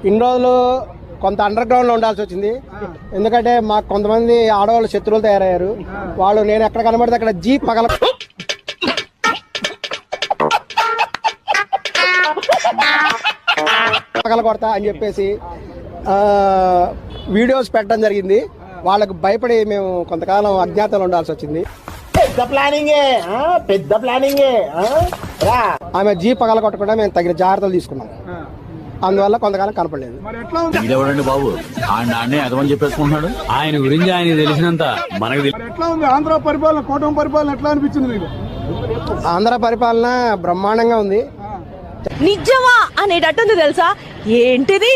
ఇన్ని రోజులు కొంత అండర్ గ్రౌండ్ లో ఉండాల్సి వచ్చింది. ఎందుకంటే మాకు కొంతమంది ఆడవాళ్ళు శత్రువులు తయారయ్యారు. వాళ్ళు నేను ఎక్కడ కనబడితే అక్కడ జీప్ పగల కొడతా అని చెప్పేసి వీడియోస్ పెట్టడం జరిగింది. వాళ్ళకు భయపడి మేము కొంతకాలం అజ్ఞాతంలో ఉండాల్సి వచ్చింది. పెద్ద ప్లానింగే ఆమె జీప్ పగల కొట్టకుండా మేము తగిన జాగ్రత్తలు తీసుకున్నాం. అందువల్ల కొంతకాలం కనపడలేదు. బాబు చెప్పేసుకుంటున్నాడు. ఆయన గురించి ఆయన తెలిసినంత మనకు ఎట్లా ఉంది ఆంధ్ర పరిపాలన, కూటమి పరిపాలన ఎట్లా అనిపించింది మీకు? ఆంధ్ర పరిపాలన బ్రహ్మాండంగా ఉంది. నిజమా అనేటట్టుంది తెలుసా? ఏంటిది?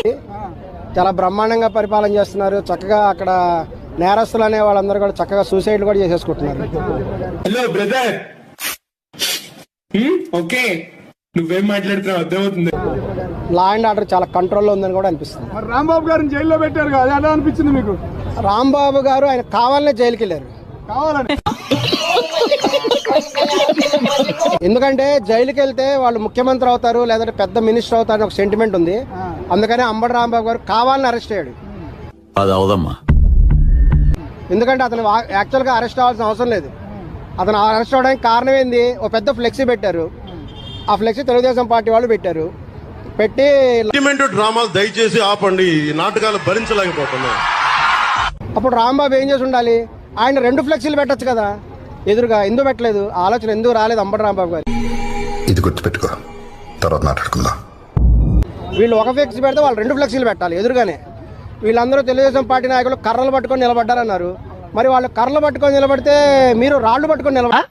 చాలా బ్రహ్మాండంగా పరిపాలన చేస్తున్నారు. చక్కగా అక్కడ నేరస్తులు అనే వాళ్ళందరూ కూడా చక్కగా సూసైడ్ కూడా చేసేసుకుంటున్నారు. హలో బ్రదర్, ఓకే నువ్వేం మాట్లాడుతున్నావు అర్థమవుతుంది. లా అండ్ ఆర్డర్ చాలా కంట్రోల్లో ఉందని కూడా అనిపిస్తుంది. మరి రాంబాబు గారిని జైల్లో పెట్టారు కదా, ఎలా అనిపించింది మీకు? రాంబాబు గారు ఆయన కావాలనే జైలుకి వెళ్ళారు. కావాలని ఎందుకంటే జైలుకి వెళ్తే వాళ్ళు ముఖ్యమంత్రి అవుతారు లేదంటే పెద్ద మినిస్టర్ అవుతారు అని ఒక సెంటిమెంట్ ఉంది. అందుకని అంబటి రాంబాబు గారు కావాలని అరెస్ట్ అయ్యాడు. ఎందుకంటే అతను యాక్చువల్గా అరెస్ట్ అవ్వాల్సిన అవసరం లేదు. అతను అరెస్ట్ అవ్వడానికి కారణం ఏంది? ఓ పెద్ద ఫ్లెక్సీ పెట్టారు. ఆ ఫ్లెక్సీ తెలుగుదేశం పార్టీ వాళ్ళు పెట్టారు. పెట్టి డ్రామాలు దయచేసి ఆపండి, ఈ నాటకాలు భరించలేకపోతున్నాయి. అప్పుడు రాంబాబు ఏం చేసి ఉండాలి? ఆయన 2 ఫ్లెక్సీలు పెట్టచ్చు కదా ఎదురుగా. ఎందుకు పెట్టలేదు? ఆలోచన ఎందుకు రాలేదు అంబటి రాంబాబు గారు? ఇది గుర్తుపెట్టుకో, తర్వాత మాట్లాడుకుందాం. వీళ్ళు ఒక ఫ్లెక్సీ పెడితే వాళ్ళు 2 ఫ్లెక్సీలు పెట్టాలి ఎదురుగానే. వీళ్ళందరూ తెలుగుదేశం పార్టీ నాయకులు కర్రలు పట్టుకొని నిలబడ్డారన్నారు. మరి వాళ్ళు కర్రలు పట్టుకొని నిలబడితే మీరు రాళ్లు పట్టుకొని నిలబడ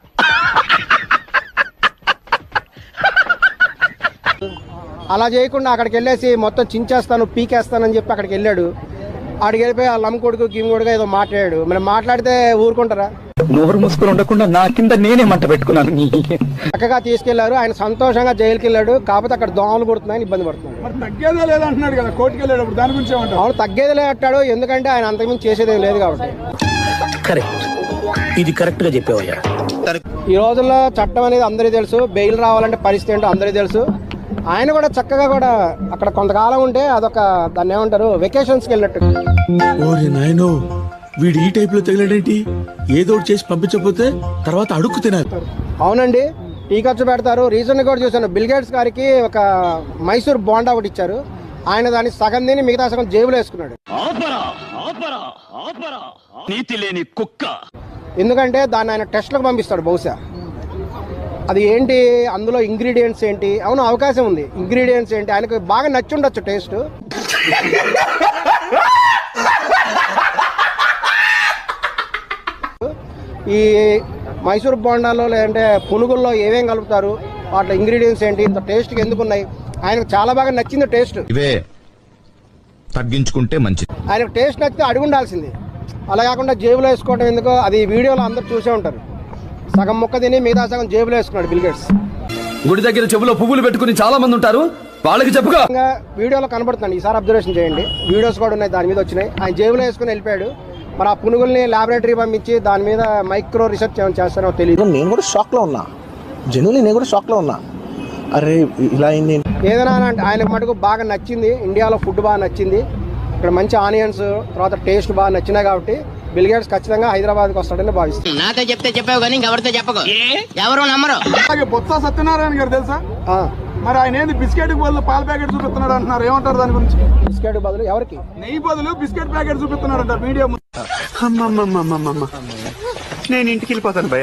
అలా చేయకుండా అక్కడికి వెళ్ళేసి మొత్తం చించేస్తాను పీకేస్తానని చెప్పి అక్కడికి వెళ్ళాడు. ఆడికి వెళ్ళిపోయి వాళ్ళ అమ్మ కొడుకు కిమ్ కొడుకు ఏదో మాట్లాడాడు. మరి మాట్లాడితే ఊరుకుంటారా? నోరు మూసుకొని ఉండకుండా నా కింద నేనే మంట పెట్టుకున్నాను. చక్కగా తీసుకెళ్లారు. ఆయన సంతోషంగా జైలుకి వెళ్ళాడు. కాకపోతే అక్కడ దోమలు కొడుతున్నాయని ఇబ్బంది పడుతున్నాడు. మరి తగ్గేదే లేదంటున్నాడు కదా కోర్టుకి వెళ్ళేటప్పుడు, దాని గురించి ఏమంటారు? అవును, తగ్గేది లేదంటాడు. ఎందుకంటే ఆయన అంతకుమించి చేసేదేం లేదు కాబట్టి. కరెక్ట్, ఇది కరెక్ట్ గా చెప్పేవయ్యా. ఈ రోజుల్లో చట్టం అనేది అందరికీ తెలుసు. బెయిల్ రావాలంటే పరిస్థితి ఏంటో అందరికీ తెలుసు. ఆయన కూడా చక్కగా కూడా అక్కడ కొంతకాలం ఉంటే అదొక దాన్ని ఏమంటారు వెకేషన్స్కి వెళ్ళినట్టు. వీడు ఈ టైప్ లో తగిలేంటి? ఏదో చేసి పంపించకపోతే తర్వాత అడుక్కు తినాలి. అవునండి, టీ ఖర్చు పెడతారు. రీజన్ కూడా చూశాను. బిల్ గేట్స్ గారికి ఒక మైసూర్ బోండా ఒకటి ఇచ్చారు. ఆయన దాన్ని సగం తిని మిగతా సగం జేబులో వేసుకున్నాడు. ఎందుకంటే దాన్ని ఆయన టెస్ట్లకు పంపిస్తాడు బహుశా. అది ఏంటి, అందులో ఇంగ్రీడియంట్స్ ఏంటి? అవును, అవకాశం ఉంది. ఇంగ్రీడియంట్స్ ఏంటి ఆయనకు బాగా నచ్చి ఉండొచ్చు టేస్ట్. ఈ మైసూర్ బోండాలో లేదంటే పునుగుల్లో ఏమేం కలుపుతారు, వాటిలో ఇంగ్రీడియంట్స్ ఏంటి, ఇంత టేస్ట్కి ఎందుకున్నాయి, ఆయనకు చాలా బాగా నచ్చింది టేస్ట్. ఇవే తగ్గించుకుంటే మంచిది. ఆయనకు టేస్ట్ నచ్చితే అడిగి ఉండాల్సింది. అలా కాకుండా జేబులో వేసుకోవడం ఎందుకో, అది వీడియోలో అందరు చూసే ఉంటారు. సగం ముక్క తిని మిగతా సగం జేబులో వేసుకున్నాడు బిల్ గేట్స్. గుడి దగ్గర చెవులో పువ్వులు పెట్టుకుని చాలా మంది ఉంటారు, వాళ్ళకి చెప్పుగా వీడియోలో కనబడుతున్నాడు. ఈసారి అబ్జర్వేషన్ చేయండి, వీడియోస్ కూడా ఉన్నాయి, దాని మీద వచ్చినాయి. ఆయన జేబులో వేసుకుని వెళ్ళిపోయాడు. మరి ఆ పునుగుల్ని ల్యాబొరేటరీ పంపించి దాని మీద మైక్రో రీసెర్చ్ ఏమైనా చేస్తారో తెలియదు. నేను కూడా షాక్ లో ఉన్నా, జెన్యున్లీ నేను కూడా షాక్ లో ఉన్నా. అరే ఇలా అయింది. ఏదైనా ఆయనకు మటుకు బాగా నచ్చింది. ఇండియాలో ఫుడ్ బాగా నచ్చింది. ఇక్కడ మంచి ఆనియన్స్, తర్వాత టేస్ట్ బాగా నచ్చినాయి కాబట్టి బిల్ గేట్స్ ఖచ్చితంగా హైదరాబాద్కి వస్తాడని భావిస్తాను. నాతో చెప్తే చెప్పావు కానీ ఎవరితో చెప్పకు, ఎవరు నమ్మరు. అలాగే బొత్స సత్యనారాయణ గారు తెలుసా? మరి ఆయన ఏంది బిస్కెట్ బదులు పాల ప్యాకెట్ చూపిస్తున్నాడు అంటున్నారు, ఏమంటారు దాని గురించి? బిస్కెట్ బదులు ఎవరికి? నెయ్యి బదులు బిస్కెట్ ప్యాకెట్ చూపిస్తున్నాడు అంటారు మీడియా. నేను ఇంటికి వెళ్ళిపోతాను.